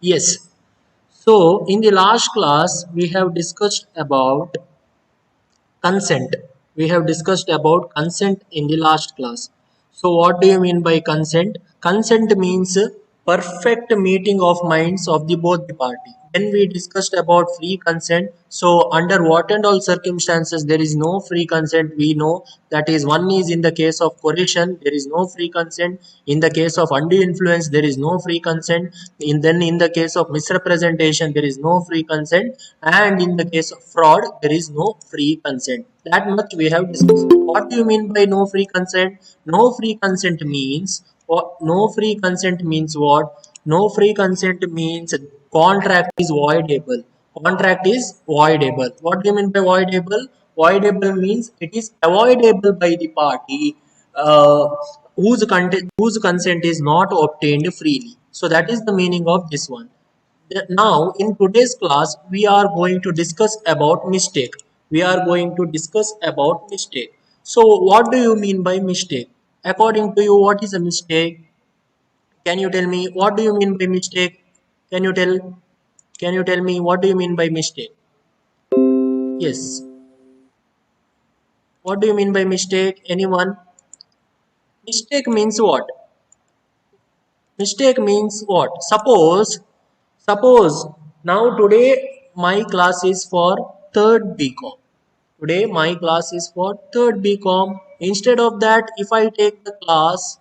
Yes. So in the last class we have discussed about consent. We have discussed about consent in the last class. So what do you mean by consent? Consent means perfect meeting of minds of the both the party. Then we discussed about free consent. So under what and all circumstances there is no free consent, we know that is one is in the case of coercion there is no free consent. In the case of undue influence there is no free consent. In the case of misrepresentation there is no free consent, and in the case of fraud there is no free consent. That much we have discussed. What do you mean by no free consent? No free consent means what? No free consent means what? No free consent means contract is voidable. Contract is voidable. What do you mean by voidable? Voidable means it is avoidable by the party whose consent is not obtained freely. So that is the meaning of this one. Now in today's class we are going to discuss about mistake. We are going to discuss about mistake. So what do you mean by mistake? According to you, what is a mistake? Can you tell me what do you mean by mistake? Can you tell? Can you tell me what do you mean by mistake? Yes. What do you mean by mistake? Anyone? Mistake means what? Mistake means what? Suppose now today my class is for third BCom. Today my class is for third BCom. Instead of that, if I take the class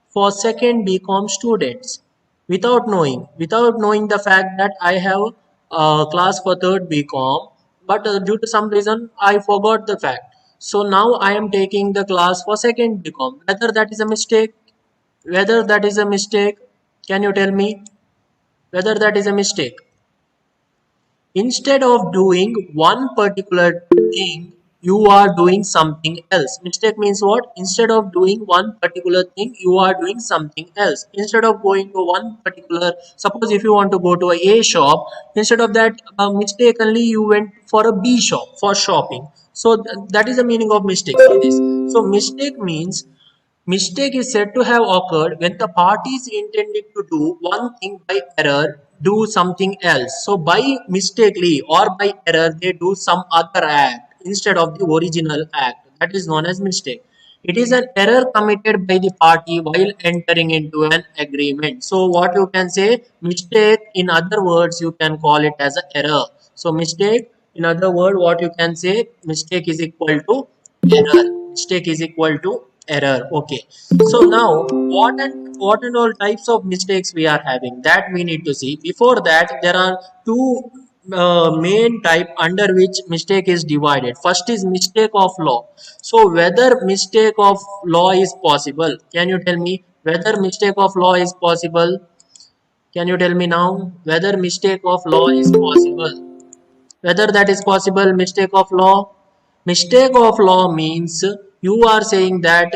for second BCom students without knowing the fact that I have a class for third BCom, but due to some reason I forgot the fact. So now I am taking the class for second BCom. Whether that is a mistake, whether that is a mistake, can you tell me whether that is a mistake? Instead of doing one particular thing, you are doing something else. Mistake means what? Instead of doing one particular thing, you are doing something else. Instead of going to one particular, suppose if you want to go to a shop, instead of that mistakenly you went for a B shop for shopping. So that is the meaning of mistake for this. So mistake means mistake is said to have occurred when the parties intended to do one thing by error, do something else. So by mistakenly or by error, they do some other act instead of the original act. That is known as mistake. It is an error committed by the party while entering into an agreement. So what you can say, mistake in other words, you can call it as an error. So mistake in other word, what you can say, mistake is equal to error. Mistake is equal to error. Okay, so now what and all types of mistakes we are having, that we need to see. Before that, there are two main type under which mistake is divided. First is mistake of law. So whether mistake of law is possible, can you tell me whether mistake of law is possible? Can you tell me now whether mistake of law is possible? Whether that is possible, mistake of law. Mistake of law means you are saying that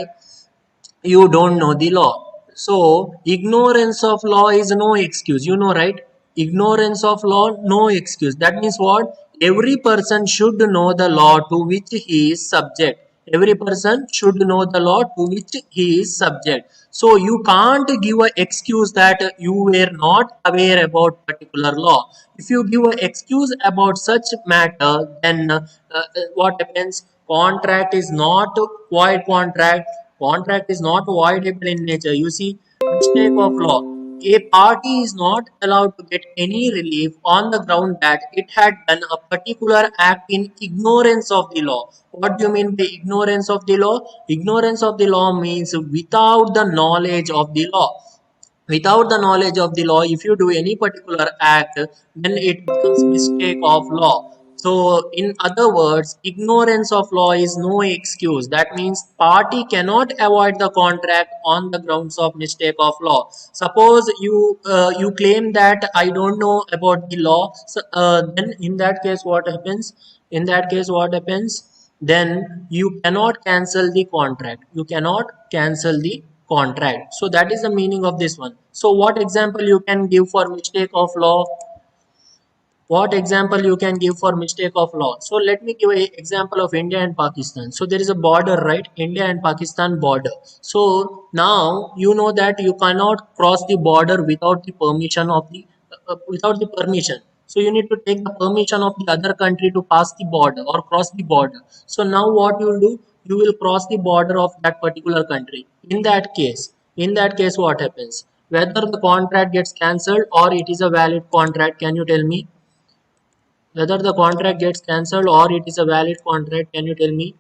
you don't know the law. So ignorance of law is no excuse, you know, right? Ignorance of law, no excuse. That means what? Every person should know the law to which he is subject. Every person should know the law to which he is subject. So you can't give an excuse that you were not aware about particular law. If you give an excuse about such matter, then what happens? Contract is not void. Contract is not voidable in nature. You see, mistake of law. A party is not allowed to get any relief on the ground that it had done a particular act in ignorance of the law. What do you mean by ignorance of the law? Ignorance of the law means without the knowledge of the law. Without the knowledge of the law, if you do any particular act, then it becomes mistake of law. So in other words, ignorance of law is no excuse. That means party cannot avoid the contract on the grounds of mistake of law. Suppose you claim that I don't know about the law. So, then in that case what happens? In that case what happens? Then you cannot cancel the contract. You cannot cancel the contract. So that is the meaning of this one. So what example you can give for mistake of law? What example you can give for mistake of law? So let me give a example of India and Pakistan. So there is a border, right? India and Pakistan border. So now you know that you cannot cross the border without the permission of the without the permission. So you need to take the permission of the other country to pass the border or cross the border. So now what you will do, you will cross the border of that particular country. In that case what happens? Whether the contract gets cancelled or it is a valid contract, can you tell me? Whether the contract gets cancelled or it is a valid contract, can you tell me?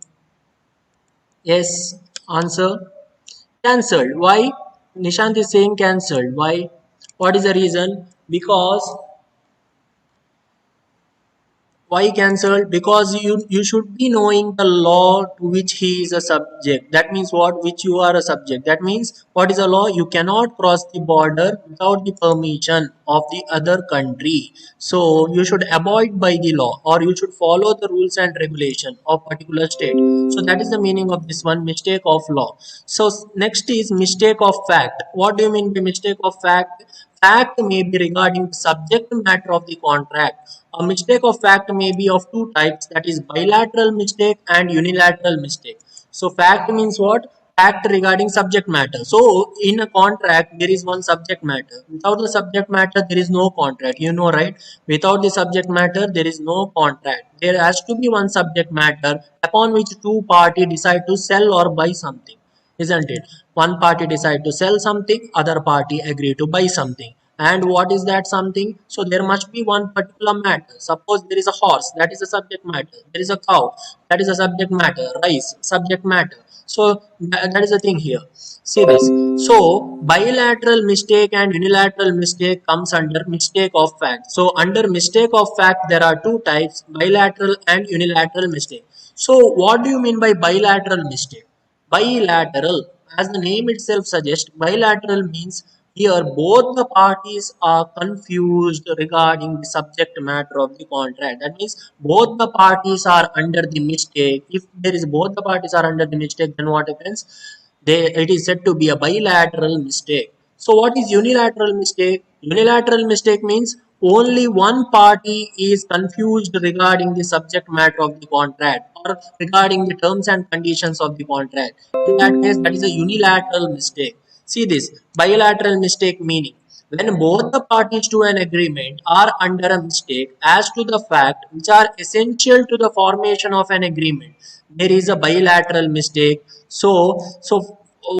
Yes, answer. Cancelled. Why? Nishant is saying cancelled. Why? What is the reason? Because why cancelled? Because you should be knowing the law to which he is a subject. That means what? Which you are a subject. That means what is a law? You cannot cross the border without the permission of the other country. So you should abide by the law, or you should follow the rules and regulation of particular state. So that is the meaning of this one, mistake of law. So next is mistake of fact. What do you mean by mistake of fact? Fact may be regarding the subject matter of the contract. A mistake of fact may be of two types, that is bilateral mistake and unilateral mistake. So fact means what? Fact regarding subject matter. So in a contract there is one subject matter. Without the subject matter there is no contract. You know, right? Without the subject matter there is no contract. There has to be one subject matter upon which two parties decide to sell or buy something, isn't it? One party decide to sell something, other party agree to buy something. And what is that something? So there must be one particular matter. Suppose there is a horse, that is a subject matter. There is a cow, that is a subject matter. Rice, subject matter. So that is the thing here. See this. So bilateral mistake and unilateral mistake comes under mistake of fact. So under mistake of fact there are two types, bilateral and unilateral mistake. So what do you mean by bilateral mistake? Bilateral, as the name itself suggests, bilateral means here both the parties are confused regarding the subject matter of the contract. That means both the parties are under the mistake. If there is both the parties are under the mistake, then what happens? It is said to be a bilateral mistake. So what is unilateral mistake? Unilateral mistake means only one party is confused regarding the subject matter of the contract or regarding the terms and conditions of the contract. In that case, that is a unilateral mistake. See this, bilateral mistake meaning when both the parties to an agreement are under a mistake as to the fact which are essential to the formation of an agreement, there is a bilateral mistake. So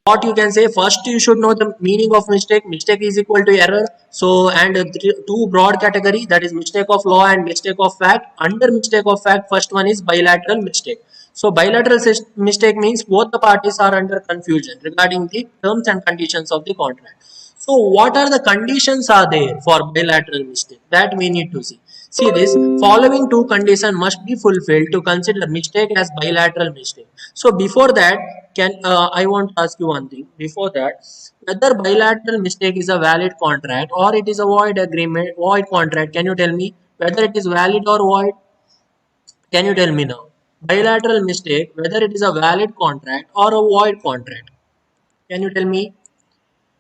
what you can say, first you should know the meaning of mistake. Mistake is equal to error. So and two broad category, that is mistake of law and mistake of fact. Under mistake of fact, first one is bilateral mistake. So bilateral mistake means both the parties are under confusion regarding the terms and conditions of the contract. So what are the conditions are there for bilateral mistake? That we need to see. See this, following two conditions must be fulfilled to consider mistake as bilateral mistake. So before that, I want to ask you one thing. Before that, whether bilateral mistake is a valid contract or it is a void agreement, void contract, can you tell me whether it is valid or void? Can you tell me now? Bilateral mistake, whether it is a valid contract or a void contract. Can you tell me?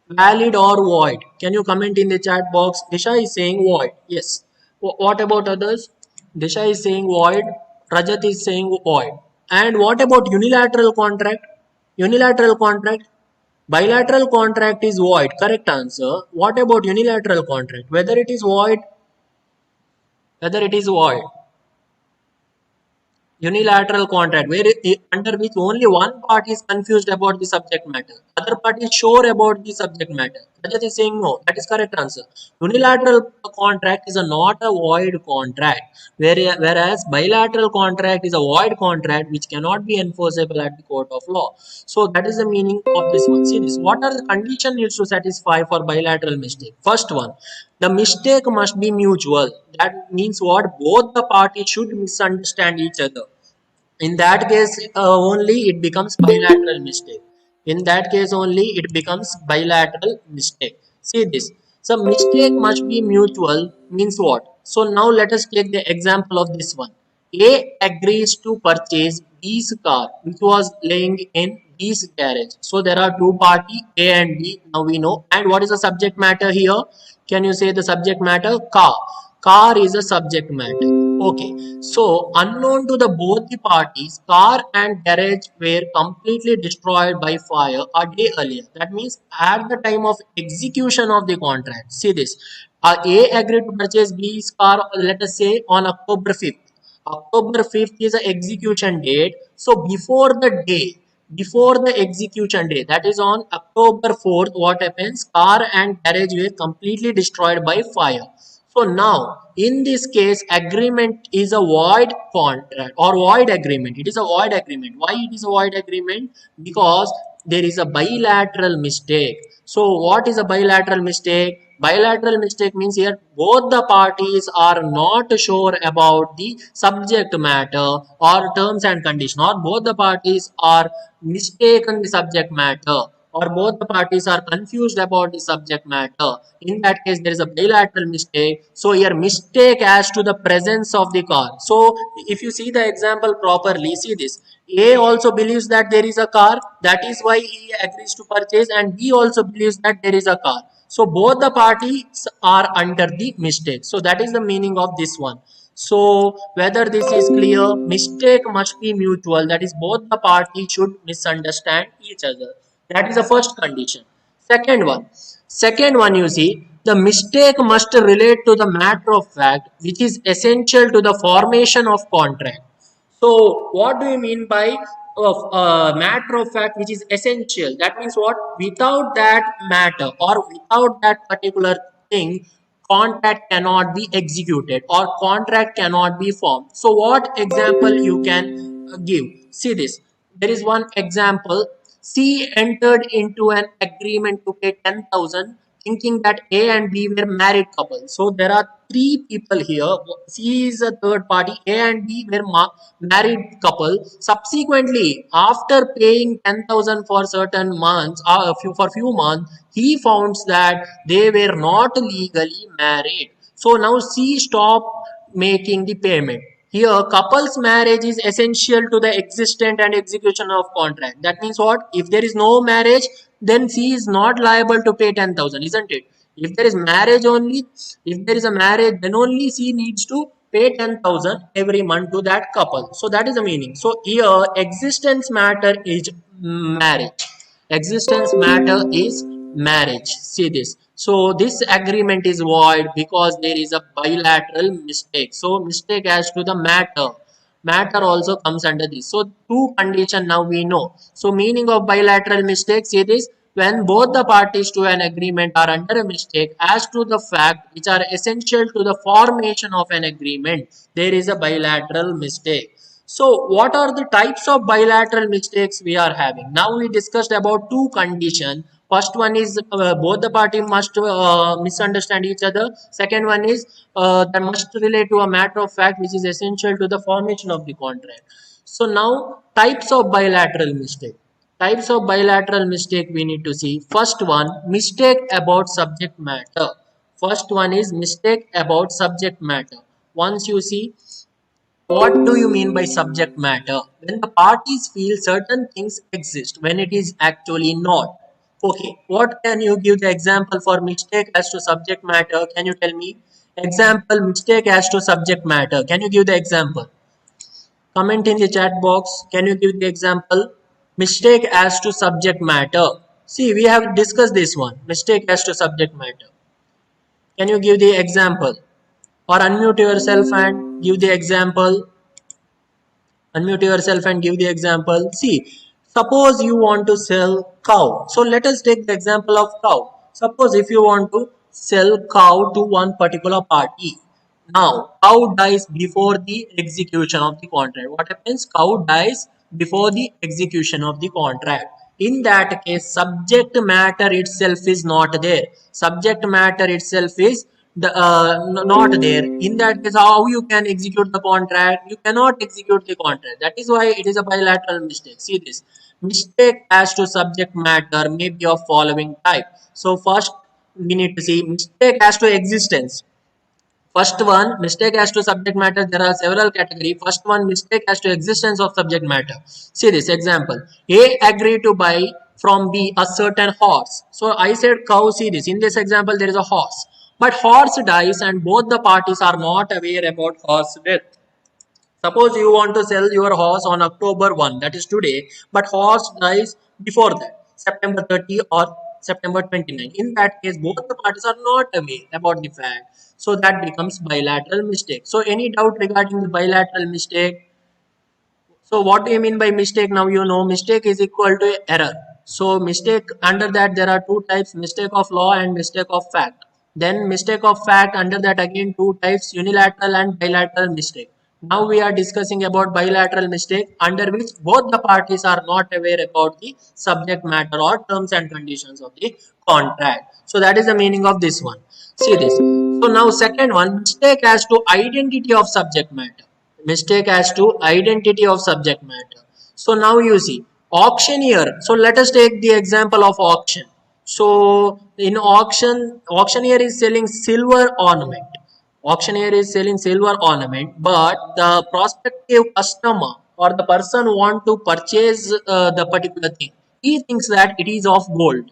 Valid or void? Can you comment in the chat box? Disha is saying void. Yes. What about others? Disha is saying void. Rajat is saying void. And what about unilateral contract? Unilateral contract. Bilateral contract is void. Correct answer. What about unilateral contract? Whether it is void? Whether it is void. Unilateral contract, where under which only one party is confused about the subject matter, other party is sure about the subject matter. Rajat is saying no. That is correct answer. Unilateral contract is not a void contract, whereas bilateral contract is a void contract which cannot be enforceable at the court of law. So that is the meaning of this one. See this. What are the conditions needs to satisfy for bilateral mistake? First one, the mistake must be mutual. That means what? Both the parties should misunderstand each other. In that case only it becomes bilateral mistake. In that case only it becomes bilateral mistake. See this. So mistake must be mutual means what? So now let us take the example of this one. A agrees to purchase B's car which was laying in B's garage. So there are two parties, A and B, now we know. And what is the subject matter here? Can you say the subject matter? Car. Car is a subject matter. Okay. So unknown to the both the parties, car and garage were completely destroyed by fire a day earlier. That means at the time of execution of the contract. See this. A agreed to purchase B's car, let us say on October 5th. October 5th is the execution date. So before the execution date, that is on October 4th, what happens? Car and carriage were completely destroyed by fire. So now, in this case, agreement is a void contract or void agreement. It is a void agreement. Why it is a void agreement? Because there is a bilateral mistake. So what is a bilateral mistake? Bilateral mistake means here both the parties are not sure about the subject matter or terms and condition, or both the parties are mistaken the subject matter, or both the parties are confused about the subject matter. In that case, there is a bilateral mistake. So here mistake as to the presence of the car. So if you see the example properly, see this. A also believes that there is a car, that is why he agrees to purchase, and B also believes that there is a car. So both the parties are under the mistake. So that is the meaning of this one. So whether this is clear, mistake must be mutual. That is, both the parties should misunderstand each other. That is the first condition. Second one you see, the mistake must relate to the matter of fact, which is essential to the formation of contract. So, what do you mean by matter of fact which is essential? That means what? Without that matter or without that particular thing, contract cannot be executed or contract cannot be formed. So, what example you can give? See this. There is one example. C entered into an agreement to pay 10,000, thinking that A and B were married couple. So there are three people here. C is a third party. A and B were married couple. Subsequently, after paying 10,000 for certain months, for few months, he found that they were not legally married. So now C stopped making the payment. Here, couples marriage is essential to the existence and execution of contract. That means what? If there is no marriage, then she is not liable to pay 10,000, isn't it? If there is marriage only, if there is a marriage, then only she needs to pay 10,000 every month to that couple. So that is the meaning. So here, existence matter is marriage. Existence matter is marriage. See this. So this agreement is void because there is a bilateral mistake. So mistake as to the matter. Matter also comes under this. So two condition now we know. So meaning of bilateral mistake, see this. When both the parties to an agreement are under a mistake as to the fact which are essential to the formation of an agreement, there is a bilateral mistake. So what are the types of bilateral mistakes we are having? Now we discussed about two conditions. First one is both the party must misunderstand each other. Second one is that must relate to a matter of fact which is essential to the formation of the contract. So now types of bilateral mistake. Types of bilateral mistake we need to see. First one, mistake about subject matter. First one is mistake about subject matter. Once you see, what do you mean by subject matter? When the parties feel certain things exist when it is actually not. Okay, what can you give the example for mistake as to subject matter? Can you tell me? Example mistake as to subject matter. Can you give the example? Comment in the chat box. Can you give the example? Mistake as to subject matter. See, we have discussed this one. Mistake as to subject matter. Can you give the example? Or unmute yourself and give the example. Unmute yourself and give the example. See, suppose you want to sell cow. So let us take the example of cow. Suppose if you want to sell cow to one particular party. Now, cow dies before the execution of the contract. What happens? Cow dies before the execution of the contract. In that case, subject matter itself is not there. Subject matter itself is not there. In that case, how you can execute the contract? You cannot execute the contract. That is why it is a bilateral mistake. See this. Mistake as to subject matter may be of following type. So first we need to see mistake as to existence. First one, mistake as to subject matter. There are several categories. First one, mistake as to existence of subject matter. See this example. A agreed to buy from B a certain horse. So I said cow. See this. In this example, there is a horse. But horse dies and both the parties are not aware about horse death. Suppose you want to sell your horse on October 1, that is today, but horse dies before that, September 30 or September 29. In that case, both the parties are not aware about the fact. So that becomes bilateral mistake. So any doubt regarding the bilateral mistake? So what do you mean by mistake? Now you know mistake is equal to error. So mistake, under that there are two types, mistake of law and mistake of fact. Then mistake of fact, under that again two types, unilateral and bilateral mistake. Now we are discussing about bilateral mistake, under which both the parties are not aware about the subject matter or terms and conditions of the contract. So that is the meaning of this one. See this. So now second one, mistake as to identity of subject matter. Mistake as to identity of subject matter. So now you see auctioneer. So let us take the example of auction. So in auctioneer is selling silver ornament. Auctioneer is selling silver ornament, but the prospective customer or the person want to purchase the particular thing, he thinks that it is of gold.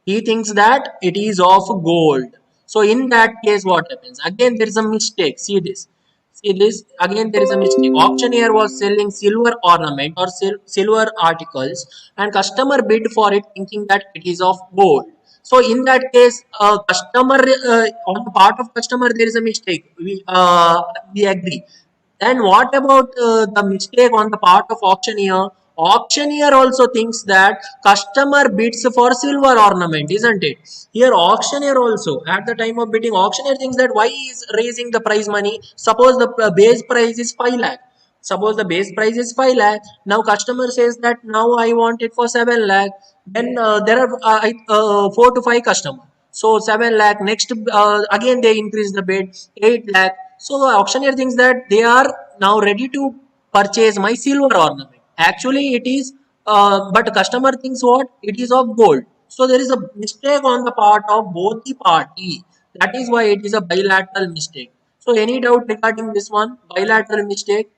He thinks that it is of gold. So in that case, what happens? Again, there is a mistake. See this. See this. Again, there is a mistake. Auctioneer was selling silver ornament or silver articles, and customer bid for it, thinking that it is of gold. So in that case, customer on the part of customer, there is a mistake. We agree. Then what about the mistake on the part of auctioneer? Auctioneer also thinks that customer bids for silver ornament, isn't it? Here auctioneer also, at the time of bidding, auctioneer thinks that why he is raising the price money? Suppose the base price is 5 lakh. Suppose the base price is 5 lakh. Now customer says that now I want it for 7 lakh. Then there are 4 to 5 customers. So 7 lakh. Next again they increase the bid 8 lakh. So the auctioneer thinks that they are now ready to purchase my silver ornament. Actually it is, but customer thinks what? It is of gold. So there is a mistake on the part of both the party. That is why it is a bilateral mistake. So any doubt regarding this one? Bilateral mistake?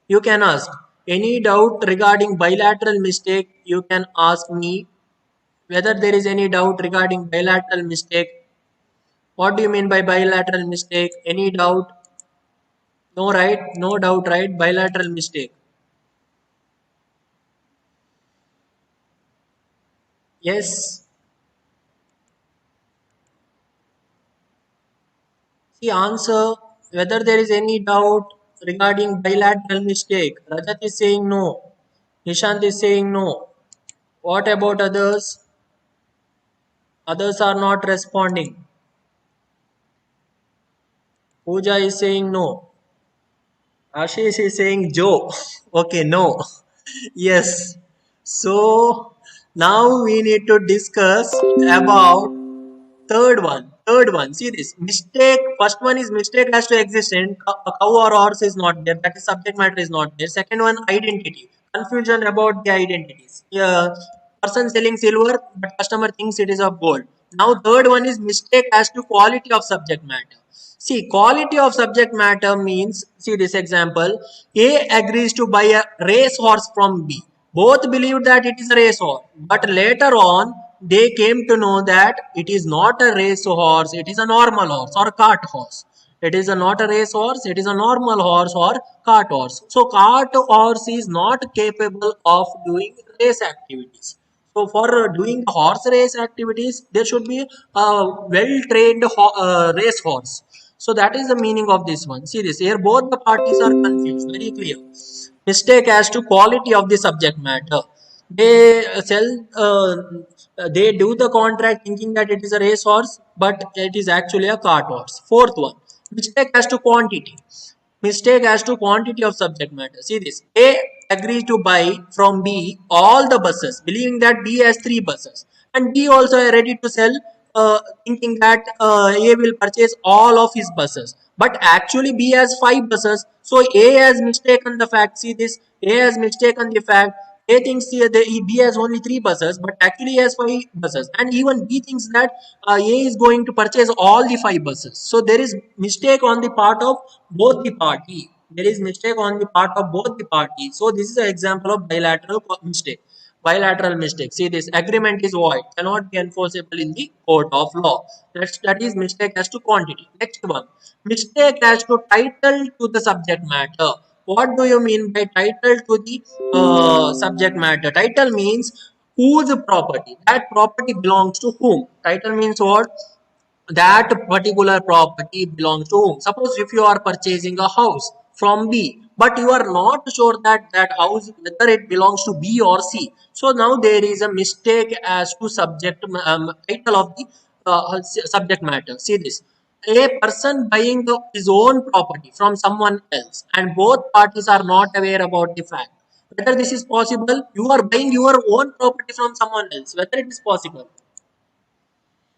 You can ask. Any doubt regarding bilateral mistake? You can ask me whether there is any doubt regarding bilateral mistake. What do you mean by bilateral mistake? Any doubt? No, right? No doubt, right? Bilateral mistake. Yes. See, answer whether there is any doubt regarding bilateral mistake. Rajat is saying no. Nishant is saying no. What about others? Others are not responding. Pooja is saying no. Ashish is saying Joe. Okay, no. Yes. So now we need to discuss about third one. See this mistake. First one is mistake has to exist in a cow or horse is not there. That is subject matter is not there. Second one, identity. Confusion about the identities. Yeah, person selling silver, but customer thinks it is of gold. Now third one is mistake as to quality of subject matter. See, quality of subject matter means, see this example, A agrees to buy a race horse from B. Both believed that it is a race horse, but later on they came to know that it is not a race horse, it is a normal horse or a cart horse. It is not a race horse, it is a normal horse or cart horse. So cart horse is not capable of doing race activities. So for doing horse race activities, there should be a well-trained race horse. So that is the meaning of this one. See this here, both the parties are confused. Very clear. Mistake as to quality of the subject matter. They they do the contract thinking that it is a race horse, but it is actually a cart horse. Fourth one, mistake as to quantity. Mistake as to quantity of subject matter. See this. A agrees to buy from B all the buses, believing that B has 3 buses. And B also are ready to sell, thinking that A will purchase all of his buses. But actually B has 5 buses. So A has mistaken the fact. See this. A has mistaken the fact. A thinks B has only 3 buses, but actually he has 5 buses, and even B thinks that A is going to purchase all the 5 buses. So there is mistake on the part of both the party. There is mistake on the part of both the parties. So this is an example of bilateral mistake. Bilateral mistake. See this agreement is void, cannot be enforceable in the court of law. That is mistake as to quantity. Next one, mistake as to title to the subject matter. What do you mean by title to the subject matter? Title means whose property, that property belongs to whom. Title means what? That particular property belongs to whom. Suppose if you are purchasing a house from B, but you are not sure that that house whether it belongs to B or C. So now there is a mistake as to subject title of the subject matter. See this. A person buying his own property from someone else, and both parties are not aware about the fact. Whether this is possible, you are buying your own property from someone else. Whether it is possible.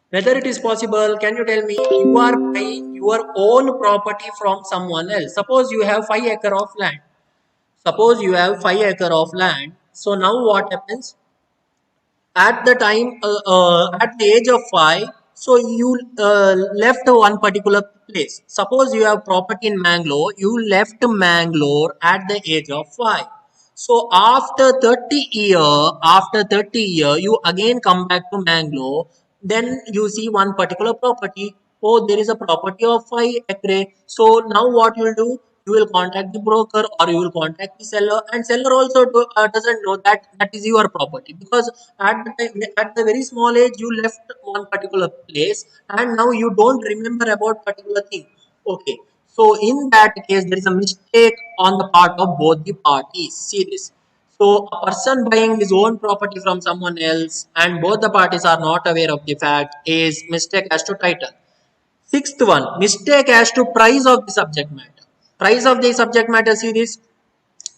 Whether it is possible, can you tell me? You are buying your own property from someone else. Suppose you have 5 acre of land. Suppose you have 5 acre of land. So now what happens? At the time, at the age of 5, so you left one particular place. Suppose you have property in Mangalore. You left Mangalore at the age of 5. So after 30 year, you again come back to Mangalore. Then you see one particular property. Oh, there is a property of 5 acre. So now what you will do? You will contact the broker or you will contact the seller, and seller also doesn't know that that is your property, because at the very small age you left one particular place and now you don't remember about particular thing. Okay, so in that case there is a mistake on the part of both the parties. See this. So a person buying his own property from someone else and both the parties are not aware of the fact is mistake as to title. Sixth one, mistake as to price of the subject matter. Price of the subject matter, see this.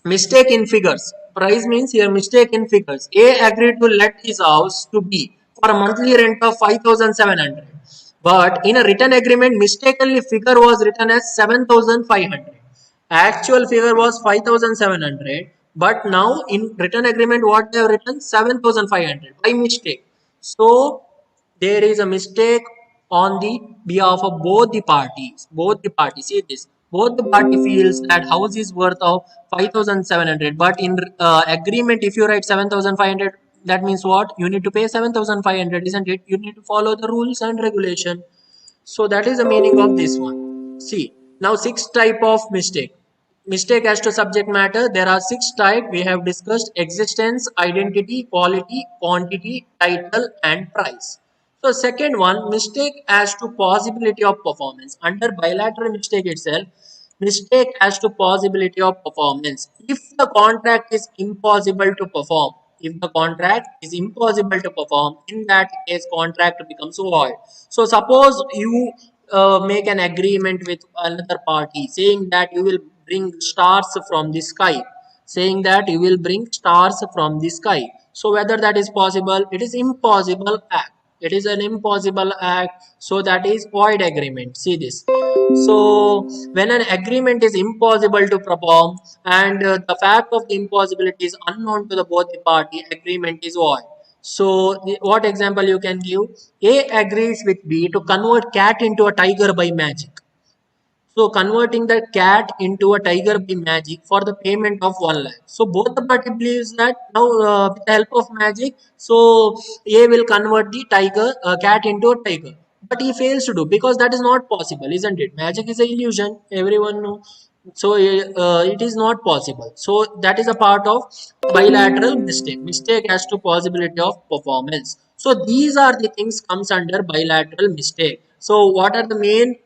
Mistake in figures. Price means here mistake in figures. A agreed to let his house to B for a monthly rent of 5,700. But in a written agreement, mistakenly figure was written as 7,500. Actual figure was 5,700. But now in written agreement, what they have written? 7,500 by mistake. So there is a mistake on the behalf of both the parties. Both the parties, see this. Both the party feels that house is worth of 5,700, but in agreement, if you write 7,500, that means what? You need to pay 7,500, isn't it? You need to follow the rules and regulation. So that is the meaning of this one. See, now six type of mistake. Mistake as to subject matter. There are six type. We have discussed existence, identity, quality, quantity, title, and price. So second one, mistake as to possibility of performance. Under bilateral mistake itself, mistake as to possibility of performance. If the contract is impossible to perform, if the contract is impossible to perform, in that case contract becomes void. So suppose you make an agreement with another party saying that you will bring stars from the sky, saying that you will bring stars from the sky. So whether that is possible, it is impossible act. It is an impossible act. So that is void agreement. See this. So when an agreement is impossible to perform and the fact of the impossibility is unknown to the both the party, agreement is void. So what example you can give? A agrees with B to convert cat into a tiger by magic. So converting the cat into a tiger by magic for the payment of 1 lakh. So both the party believes that now with the help of magic, so A will convert the tiger cat into a tiger. But he fails to do because that is not possible, isn't it? Magic is an illusion. Everyone know. So it is not possible. So that is a part of bilateral mistake. Mistake as to possibility of performance. So these are the things comes under bilateral mistake. So what are the main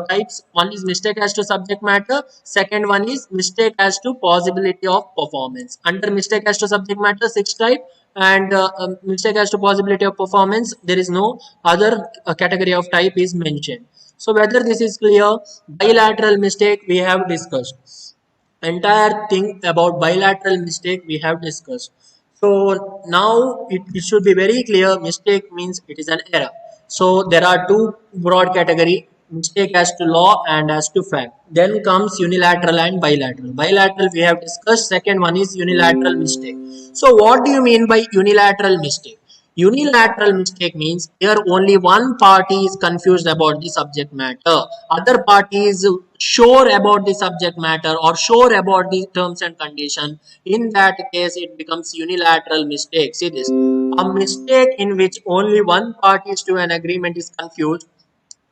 types? One is mistake as to subject matter. Second one is mistake as to possibility of performance. Under mistake as to subject matter, six type, and mistake as to possibility of performance, there is no other category of type is mentioned. So whether this is clear, bilateral mistake we have discussed. Entire thing about bilateral mistake we have discussed. So now it should be very clear. Mistake means it is an error. So there are two broad category: mistake as to law and as to fact. Then comes unilateral and bilateral. Bilateral we have discussed. Second one is unilateral mistake. So what do you mean by unilateral mistake? Unilateral mistake means here only one party is confused about the subject matter. Other party is sure about the subject matter or sure about the terms and condition. In that case, it becomes unilateral mistake. See this. A mistake in which only one party to an agreement is confused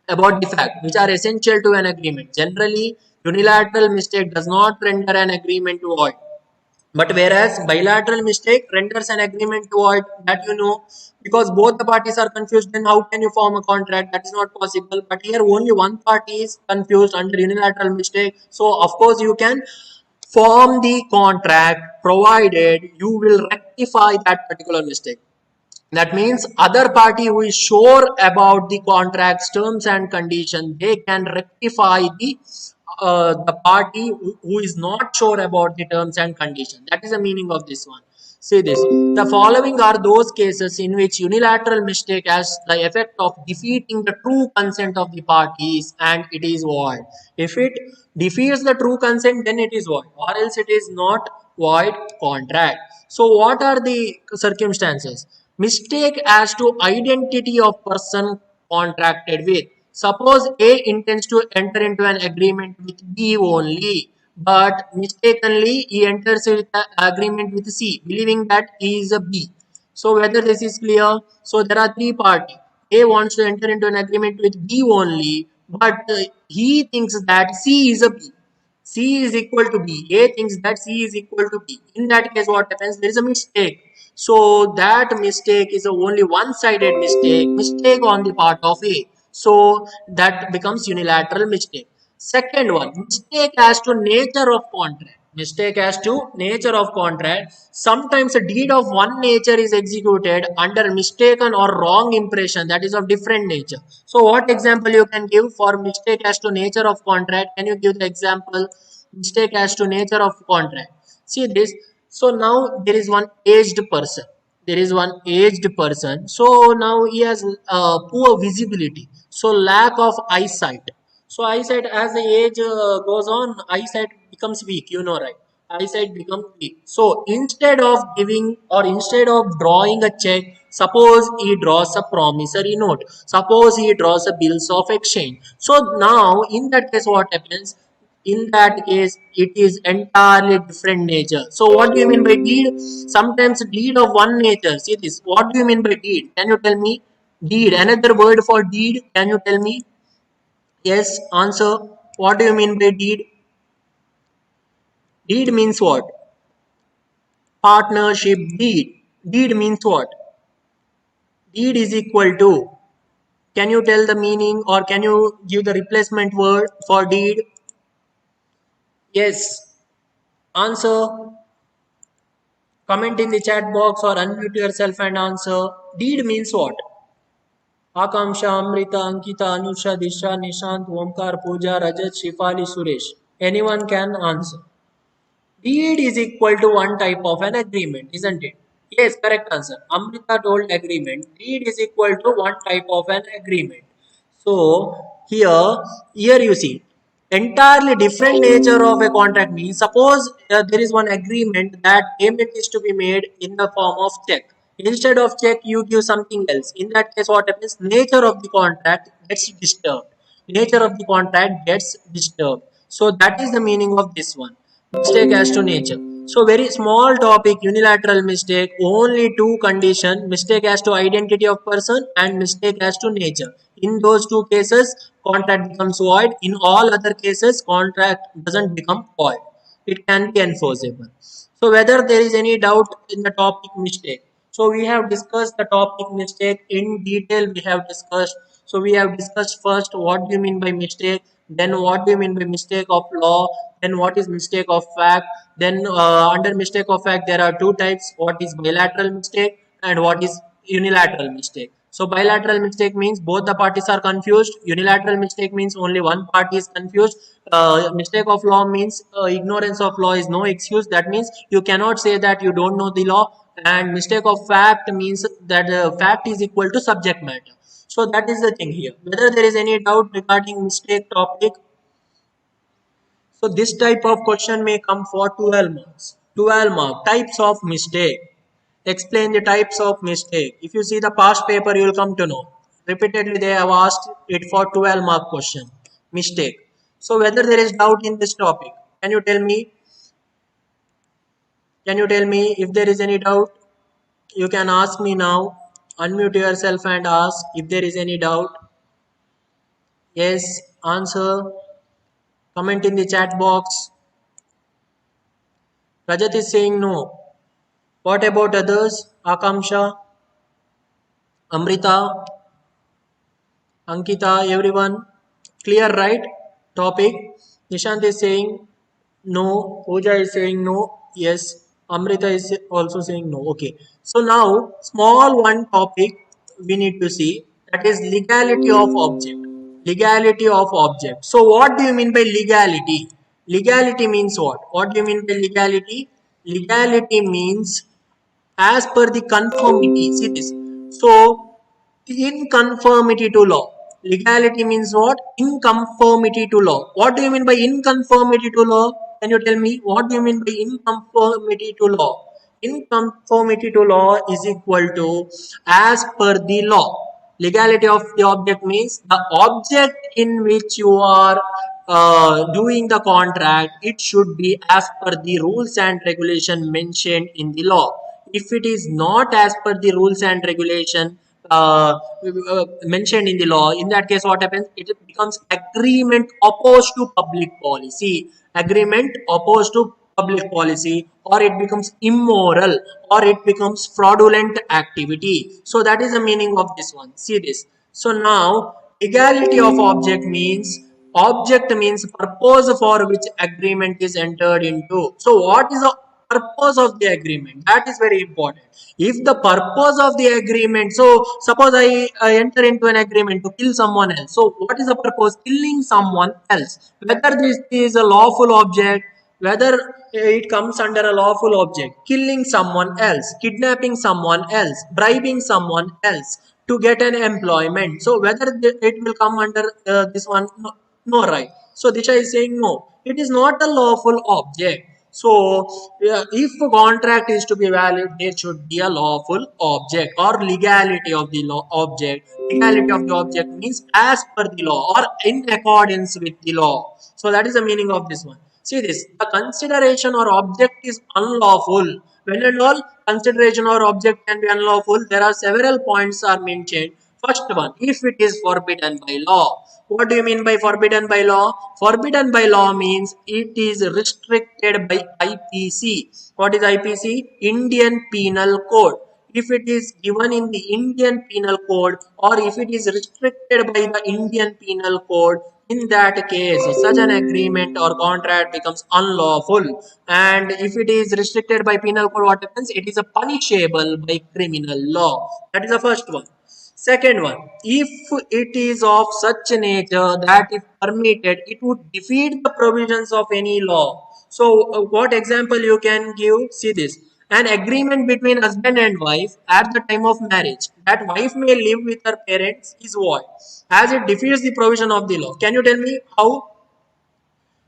about the fact which are essential to an agreement. Generally, unilateral mistake does not render an agreement void. But whereas bilateral mistake renders an agreement void, that you know, because both the parties are confused, then how can you form a contract? That is not possible. But here only one party is confused under unilateral mistake. So of course you can form the contract provided you will rectify that particular mistake. That means other party who is sure about the contract's terms and condition, they can rectify the party who is not sure about the terms and condition. That is the meaning of this one. See this. The following are those cases in which unilateral mistake has the effect of defeating the true consent of the parties and it is void. If it defeats the true consent, then it is void, or else it is not void contract. So what are the circumstances? Mistake as to identity of person contracted with. Suppose A intends to enter into an agreement with B only, but mistakenly he enters with an agreement with C, believing that he is a B. So whether this is clear? So there are three parties. A wants to enter into an agreement with B only, but he thinks that C is a B. C is equal to B. A thinks that C is equal to B. In that case, what happens? There is a mistake. So that mistake is a only one-sided mistake, mistake on the part of A. So that becomes unilateral mistake. Second one, mistake as to nature of contract. Mistake as to nature of contract. Sometimes a deed of one nature is executed under mistaken or wrong impression that is of different nature. So what example you can give for mistake as to nature of contract? Can you give the example? Mistake as to nature of contract. See this. So now there is one aged person. There is one aged person. So now he has poor visibility. So lack of eyesight. So eyesight, as the age goes on, eyesight becomes weak. You know, right? Eyesight becomes weak. So instead of giving or instead of drawing a check, suppose he draws a promissory note. Suppose he draws a bills of exchange. So now in that case, what happens? In that case it is entirely different nature. So what do you mean by deed? Sometimes deed of one nature. See this. What do you mean by deed? Can you tell me? Deed, another word for deed. Can you tell me? Yes, answer. What do you mean by deed? Deed means what? Partnership deed. Deed means what? Deed is equal to. Can you tell the meaning or can you give the replacement word for deed? Yes, answer. Comment in the chat box or unmute yourself and answer. Deed means what? Akamsha, Amrita, Ankita, Anusha, Disha, Nishant, Omkar, Pooja, Rajat, Shifali, Suresh. Anyone can answer. Deed is equal to one type of an agreement, isn't it? Yes, correct answer. Amrita told agreement. Deed is equal to one type of an agreement. So here you see entirely different nature of a contract means suppose there is one agreement that payment is to be made in the form of check. Instead of check, you give something else. In that case, what happens? Nature of the contract gets disturbed. Nature of the contract gets disturbed. So that is the meaning of this one. Mistake as to nature. So very small topic, unilateral mistake, only two condition, mistake as to identity of person and mistake as to nature. In those two cases, contract becomes void. In all other cases, contract doesn't become void. It can be enforceable. So whether there is any doubt in the topic mistake. So we have discussed the topic mistake in detail. We have discussed. So we have discussed first what do you mean by mistake, then what do you mean by mistake of law, then what is mistake of fact, then under mistake of fact there are two types, what is bilateral mistake and what is unilateral mistake. So bilateral mistake means both the parties are confused. Unilateral mistake means only one party is confused. Mistake of law means ignorance of law is no excuse. That means you cannot say that you don't know the law. And mistake of fact means that fact is equal to subject matter. So that is the thing here. Whether there is any doubt regarding mistake topic, so this type of question may come for 12 marks. 12 mark types of mistake. Explain the types of mistake. If you see the past paper, you will come to know. Repeatedly, they have asked it for 12 mark question. Mistake. So whether there is doubt in this topic, can you tell me? Can you tell me if there is any doubt? You can ask me now. Unmute yourself and ask if there is any doubt. Yes, answer. Comment in the chat box. Rajat is saying no. What about others? Akamsha, Amrita, Ankita, everyone? Clear, right? Topic. Nishant is saying no. Pooja is saying no. Yes. Amrita is also saying no. Okay. So now, small one topic we need to see, that is legality of object. Legality of object. So what do you mean by legality? Legality means what? What do you mean by legality? Legality means as per the conformity. See this. So in conformity to law. Legality means what? In conformity to law. What do you mean by in conformity to law? Can you tell me what do you mean by in conformity to law? In conformity to law is equal to as per the law. Legality of the object means the object in which you are doing the contract, it should be as per the rules and regulation mentioned in the law. If it is not as per the rules and regulation mentioned in the law, in that case what happens? It becomes agreement opposed to public policy. Agreement opposed to public policy, or it becomes immoral, or it becomes fraudulent activity. So that is the meaning of this one. See this. So now equality of object means object means purpose for which agreement is entered into. So what is the purpose of the agreement? That is very important. If the purpose of the agreement, so suppose I enter into an agreement to kill someone else. So what is the purpose? Killing someone else. Whether this is a lawful object, whether it comes under a lawful object, killing someone else, kidnapping someone else, bribing someone else to get an employment. So whether it will come under this one, no, no, right? So Disha is saying no, it is not a lawful object. So if a contract is to be valid, there should be a lawful object or legality of the law object. Legality of the object means as per the law or in accordance with the law. So that is the meaning of this one. See this, the consideration or object is unlawful. When and all consideration or object can be unlawful, there are several points are mentioned. First one, if it is forbidden by law. What do you mean by forbidden by law? Forbidden by law means it is restricted by IPC. What is IPC? Indian Penal Code. If it is given in the Indian Penal Code, or if it is restricted by the Indian Penal Code, in that case such an agreement or contract becomes unlawful. And if it is restricted by penal code, what happens? It is a punishable by criminal law. That is the first one. Second one, if it is of such nature that if permitted, it would defeat the provisions of any law. So, what example you can give? See this. An agreement between husband and wife at the time of marriage, that wife may live with her parents, is void, as it defeats the provision of the law. Can you tell me how?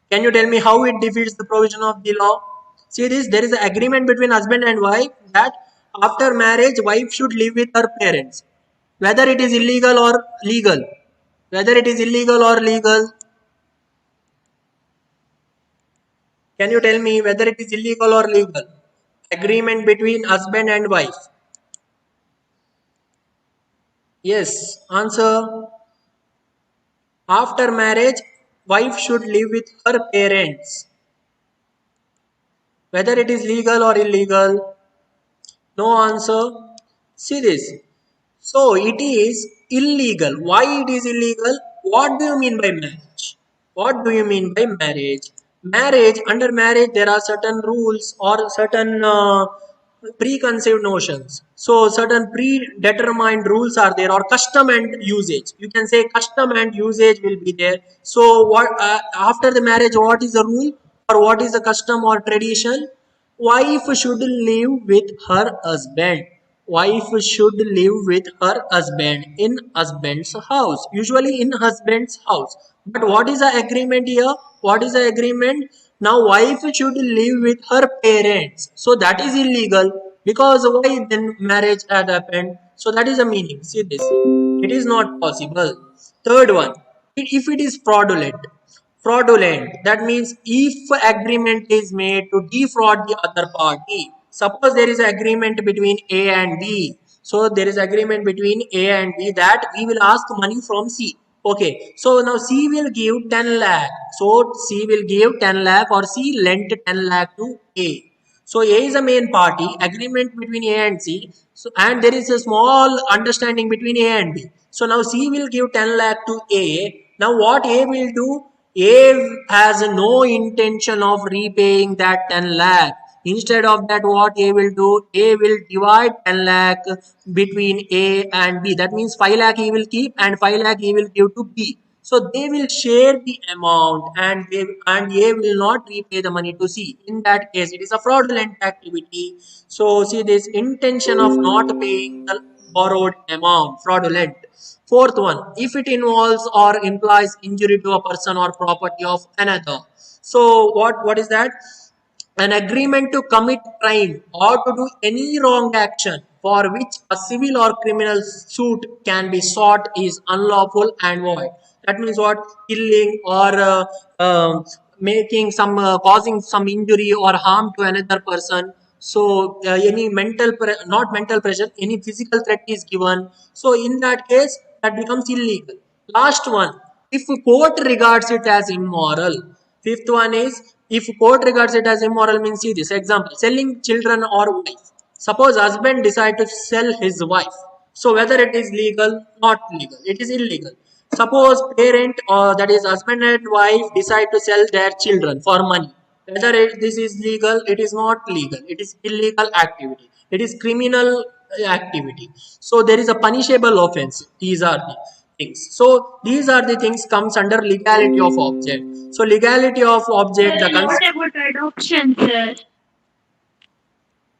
Can you tell me how it defeats the provision of the law? See this, there is an agreement between husband and wife that after marriage, wife should live with her parents. Whether it is illegal or legal. Whether it is illegal or legal. Can you tell me whether it is illegal or legal? Agreement between husband and wife. Yes, answer. After marriage, wife should live with her parents. Whether it is legal or illegal. No answer. See this. So it is illegal. Why it is illegal? What do you mean by marriage? What do you mean by marriage? Marriage, under marriage, there are certain rules or certain preconceived notions. So certain predetermined rules are there, or custom and usage. You can say custom and usage will be there. So what after the marriage, what is the rule or what is the custom or tradition? Wife should live with her husband. Wife should live with her husband in husband's house. Usually in husband's house. But what is the agreement here? What is the agreement? Now wife should live with her parents. So that is illegal. Because why then marriage had happened? So that is the meaning. See this. It is not possible. Third one. If it is fraudulent. Fraudulent. That means if agreement is made to defraud the other party. Suppose there is an agreement between A and B. So there is agreement between A and B that we will ask money from C. Okay. So now C will give 10 lakh. So C will give 10 lakh, or C lent 10 lakh to A. So A is a main party, agreement between A and C. So and there is a small understanding between A and B. So now C will give 10 lakh to A. Now what A will do? A has no intention of repaying that 10 lakh. Instead of that, what A will do? A will divide 10 lakh between A and B. That means 5 lakh he will keep and 5 lakh he will give to B. So they will share the amount and A will not repay the money to C. In that case, it is a fraudulent activity. So see this intention of not paying the borrowed amount, fraudulent. Fourth one, if it involves or implies injury to a person or property of another. So what is that? An agreement to commit crime or to do any wrong action for which a civil or criminal suit can be sought is unlawful and void. That means what? Killing or making some causing some injury or harm to another person. So any not mental pressure, any physical threat is given. So in that case, that becomes illegal. Last one, if court regards it as immoral. Fifth one is, if court regards it as immoral means, see this example, selling children or wife. Suppose husband decide to sell his wife. So whether it is legal, not legal, it is illegal. Suppose parent or that is husband and wife decide to sell their children for money. Whether this is legal, it is not legal. It is illegal activity. It is criminal activity. So there is a punishable offense. These are the things. So these are the things comes under legality of object. So legality of object, the What about adoption, sir?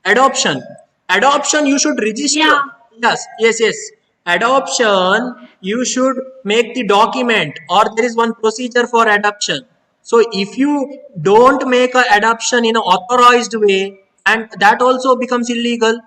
adoption. Adoption you should register. Yeah. Yes. Adoption you should make the document or there is one procedure for adoption. So if you don't make a adoption in an authorized way and that also becomes illegal.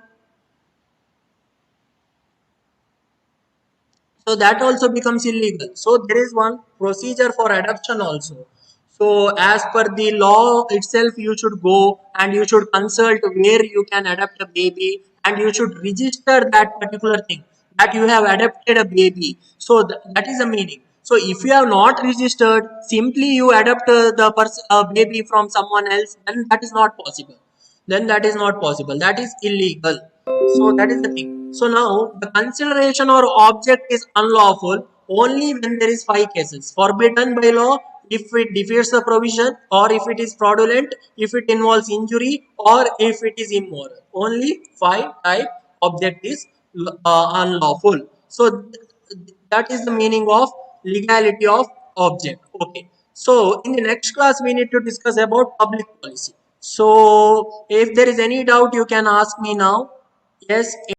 So that also becomes illegal. So there is one procedure for adoption also. So as per the law itself, you should go and you should consult where you can adopt a baby and you should register that particular thing that you have adopted a baby. So that is the meaning. So if you have not registered, simply you adopt the baby from someone else, then that is not possible. Then that is not possible. That is illegal. So that is the thing. So now the consideration or object is unlawful only when there is five cases. Forbidden by law if it defeats the provision or if it is fraudulent, if it involves injury or if it is immoral. Only five type object is unlawful. So that is the meaning of legality of object. Okay. So in the next class we need to discuss about public policy. So if there is any doubt you can ask me now. Yes.